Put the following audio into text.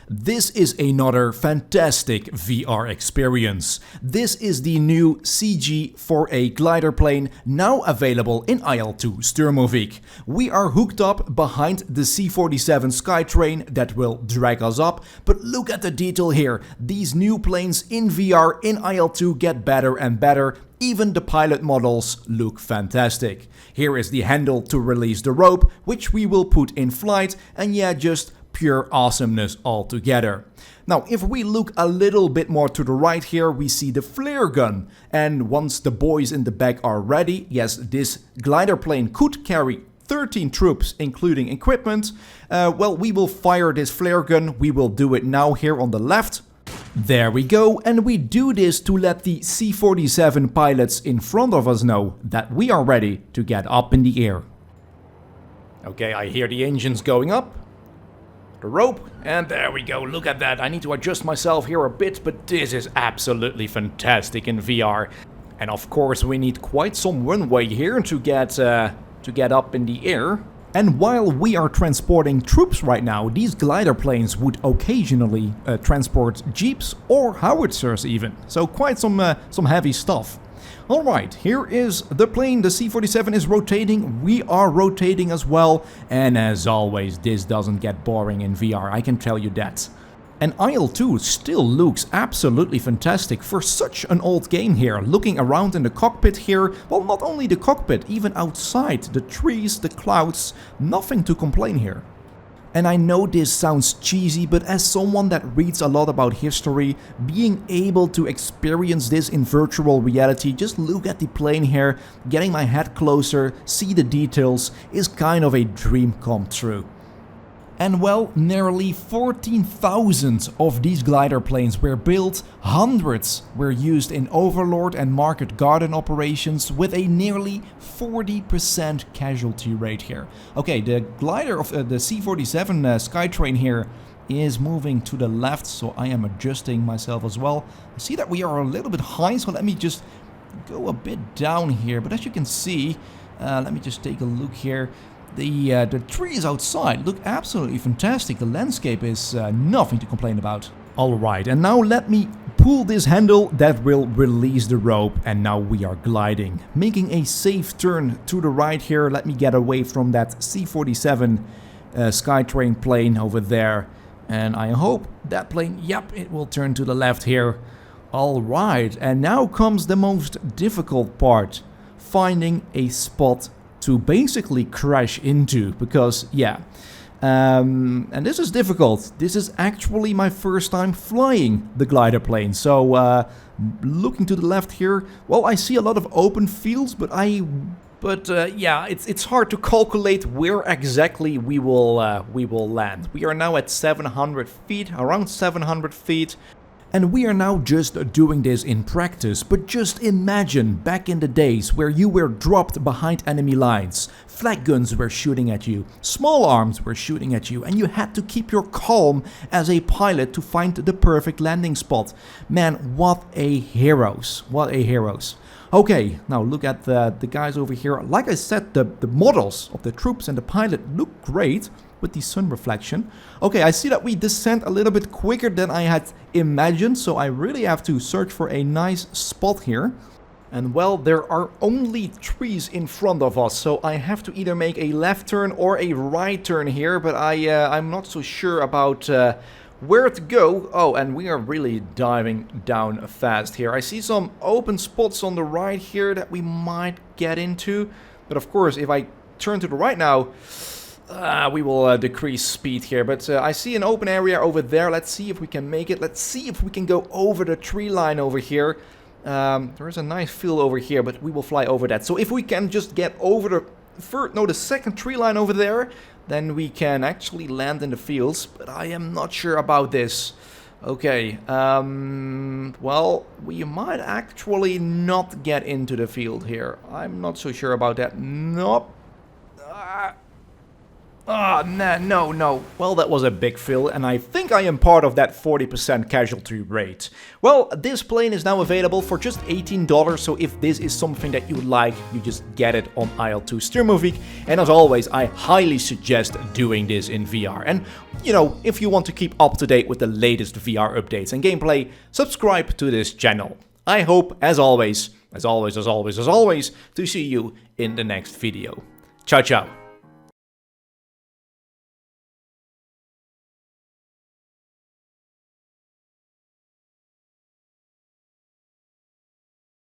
This is another fantastic VR experience. This is the new CG-4A glider plane, now available in IL2 Sturmovik. We are hooked up behind the C-47 Skytrain that will drag us up, but look at the detail here. These new planes in VR in IL2 get better and better. Even the pilot models look fantastic. Here is the handle to release the rope, which we will put in flight, and yeah, just pure awesomeness altogether. Now, if we look a little bit more to the right here, we see the flare gun. And once the boys in the back are ready, yes, this glider plane could carry 13 troops, including equipment. Well, we will fire this flare gun. We will do it now here on the left. There we go, and we do this to let the C-47 pilots in front of us know that we are ready to get up in the air. Okay, I hear the engines going up. The rope, and there we go, look at that. I need to adjust myself here a bit, but this is absolutely fantastic in VR. And of course we need quite some runway here to get up in the air. And while we are transporting troops right now, these glider planes would occasionally transport jeeps or howitzers even. So quite some heavy stuff. Alright, here is the plane. The C-47 is rotating, we are rotating as well, and as always, this doesn't get boring in VR, I can tell you that. And IL2 still looks absolutely fantastic for such an old game here. Looking around in the cockpit here, well, not only the cockpit, even outside, the trees, the clouds, nothing to complain here. And I know this sounds cheesy, but as someone that reads a lot about history, being able to experience this in virtual reality, just look at the plane here, getting my head closer, see the details, is kind of a dream come true. And well, nearly 14,000 of these glider planes were built, hundreds were used in Overlord and Market Garden operations with a nearly 40% casualty rate here. Okay, the glider of the C-47 Skytrain here is moving to the left, so I am adjusting myself as well. I see that we are a little bit high, so let me just go a bit down here. But as you can see, let me just take a look here. The trees outside look absolutely fantastic. The landscape is nothing to complain about. Alright, and now let me pull this handle that will release the rope, and now we are gliding. Making a safe turn to the right here. Let me get away from that C-47 Skytrain plane over there. And I hope that plane, yep, it will turn to the left here. Alright, and now comes the most difficult part. Finding a spot to basically crash into, because yeah, and this is difficult. This is actually my first time flying the glider plane, so looking to the left here, well, I see a lot of open fields, but yeah, it's hard to calculate where exactly we will land. We are now at 700 feet, around 700 feet. And we are now just doing this in practice, but just imagine back in the days where you were dropped behind enemy lines, flak guns were shooting at you, small arms were shooting at you, and you had to keep your calm as a pilot to find the perfect landing spot. Man, what a heroes, what a heroes. Okay, now look at the guys over here. Like I said, the models of the troops and the pilot look great with the sun reflection. Okay, I see that we descend a little bit quicker than I had imagined, so I really have to search for a nice spot here. And well, there are only trees in front of us, so I have to either make a left turn or a right turn here, but I'm not so sure about where to go. Oh, and we are really diving down fast here. I see some open spots on the right here that we might get into, but of course, if I turn to the right now, we will decrease speed here, but I see an open area over there. Let's see if we can make it. Let's see if we can go over the tree line over here. There is a nice field over here, but we will fly over that. So if we can just get over the second tree line over there, then we can actually land in the fields, but I am not sure about this. Okay, well, we might actually not get into the field here. I'm not so sure about that. Nope. Ah, nah, no. Well, that was a big fail, and I think I am part of that 40% casualty rate. Well, this plane is now available for just $18, so if this is something that you like, you just get it on IL2 Sturmovik. And as always, I highly suggest doing this in VR. And, you know, if you want to keep up to date with the latest VR updates and gameplay, subscribe to this channel. I hope, as always, to see you in the next video. Ciao, ciao.